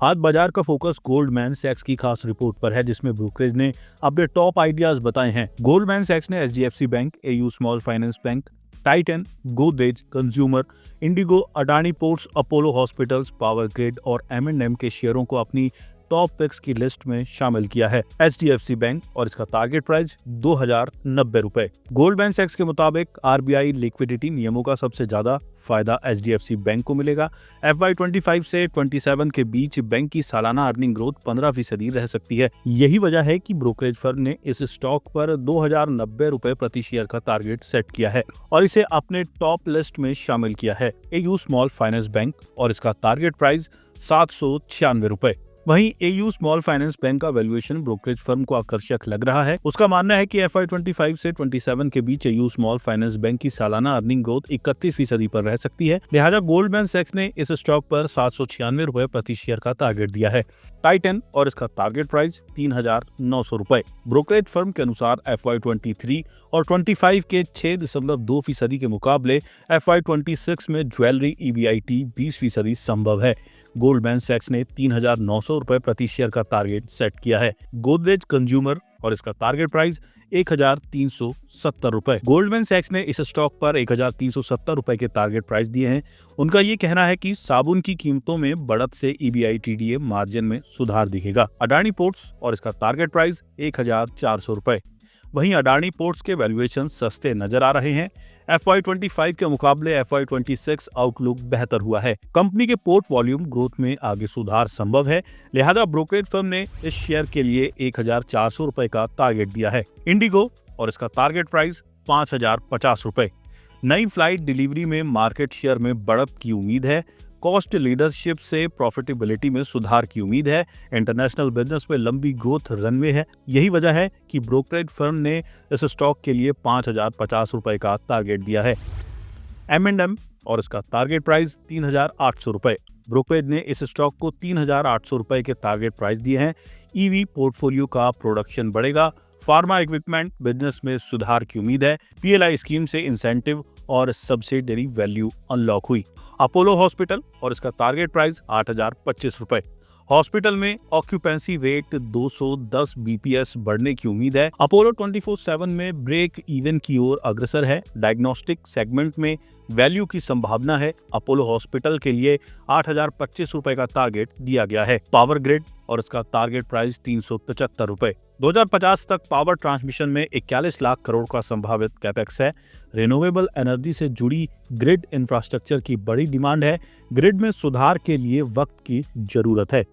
आज बाजार का फोकस गोल्डमैन सैक्स की खास रिपोर्ट पर है, जिसमें ब्रोकरेज ने अपने टॉप आइडियाज बताए हैं। गोल्डमैन सैक्स ने HDFC bank, AU small finance bank, Titan, Godrej consumer, Indigo, Adani ports, Apollo hospitals, power grid और एम&एम के शेयरों को अपनी टॉप पिक्स की लिस्ट में शामिल किया है। एचडीएफसी बैंक और इसका टारगेट प्राइस 2090 रुपए। गोल्डमैन सैक्स के मुताबिक आरबीआई लिक्विडिटी नियमों का सबसे ज्यादा फायदा एचडीएफसी बैंक को मिलेगा। FY25 से 27 के बीच बैंक की सालाना अर्निंग ग्रोथ 15% रह सकती है। यही वजह है कि ब्रोकरेज फर्म ने इस स्टॉक पर 2090 रुपए प्रति शेयर का टारगेट सेट किया है और इसे अपने टॉप लिस्ट में शामिल किया है। एयू स्मॉल फाइनेंस बैंक और इसका टारगेट प्राइस 796 रुपए। वहीं एयू स्मॉल फाइनेंस बैंक का वैल्यूएशन ब्रोकरेज फर्म को आकर्षक लग रहा है। उसका मानना है कि FY25 से 27 के बीच एयू स्मॉल फाइनेंस बैंक की सालाना अर्निंग ग्रोथ 31% पर रह सकती है। लिहाजा गोल्डमैन सैक्स ने इस स्टॉक पर 796 रुपए प्रति शेयर का टारगेट दिया है। टाइटन और इसका टारगेट प्राइस 3900 रुपए। ब्रोकरेज फर्म के अनुसार FY23 और 25 के 6.2% के मुकाबले FY26 में ज्वेलरी EBIT 20% संभव है। गोल्डमैन सैक्स ने 3900 रुपए प्रति शेयर का टारगेट सेट किया है। गोदरेज कंज्यूमर और इसका टारगेट प्राइस 1370 रुपए। गोल्डमैन सैक्स ने इस स्टॉक पर 1370 रुपए के टारगेट प्राइस दिए हैं। उनका ये कहना है कि साबुन की कीमतों में बढ़त से EBITDA मार्जिन में सुधार दिखेगा। अडानी पोर्ट्स और इसका टारगेट प्राइस 1400 रुपए। वहीं अडानी पोर्ट्स के वैल्यूएशन सस्ते नजर आ रहे हैं। FY25 के मुकाबले FY26 आउटलुक बेहतर हुआ है। कंपनी के पोर्ट वॉल्यूम ग्रोथ में आगे सुधार संभव है। लिहाजा ब्रोकरेज फर्म ने इस शेयर के लिए 1400 रुपए का टारगेट दिया है। इंडिगो और इसका टारगेट प्राइस 5050 रुपए। नई फ्लाइट डिलीवरी में मार्केट शेयर में बढ़त की उम्मीद है। कॉस्ट लीडरशिप से प्रॉफिटेबिलिटी में सुधार की उम्मीद है। इंटरनेशनल बिजनेस में लंबी ग्रोथ रनवे है। यही वजह है कि ब्रोकरेज फर्म ने इस स्टॉक के लिए 5050 रुपए का टारगेट दिया है। M&M और इसका टारगेट प्राइस 3800 रुपए। ब्रोकरेज ने इस स्टॉक को 3800 रुपए के टारगेट प्राइस दिए हैं। ईवी पोर्टफोलियो का प्रोडक्शन बढ़ेगा। फार्मा इक्विपमेंट बिजनेस में सुधार की उम्मीद है। PLI स्कीम से इंसेंटिव और सब्सिडरी वैल्यू अनलॉक हुई। अपोलो हॉस्पिटल और इसका टारगेट प्राइस 8025 रुपए। हॉस्पिटल में ऑक्यूपेंसी रेट 210 BPS बढ़ने की उम्मीद है। अपोलो 24/7 में ब्रेक इवन की ओर अग्रसर है। डायग्नोस्टिक सेगमेंट में वैल्यू की संभावना है। अपोलो हॉस्पिटल के लिए 8025 रुपए का टारगेट दिया गया है। पावर ग्रिड और इसका टारगेट प्राइस 375 रुपए। 2050 तक पावर ट्रांसमिशन में 41 लाख करोड़ का संभावित कैपेक्स है। रिन्यूएबल एनर्जी से जुड़ी ग्रिड इंफ्रास्ट्रक्चर की बड़ी डिमांड है। ग्रिड में सुधार के लिए वक्त की जरूरत है।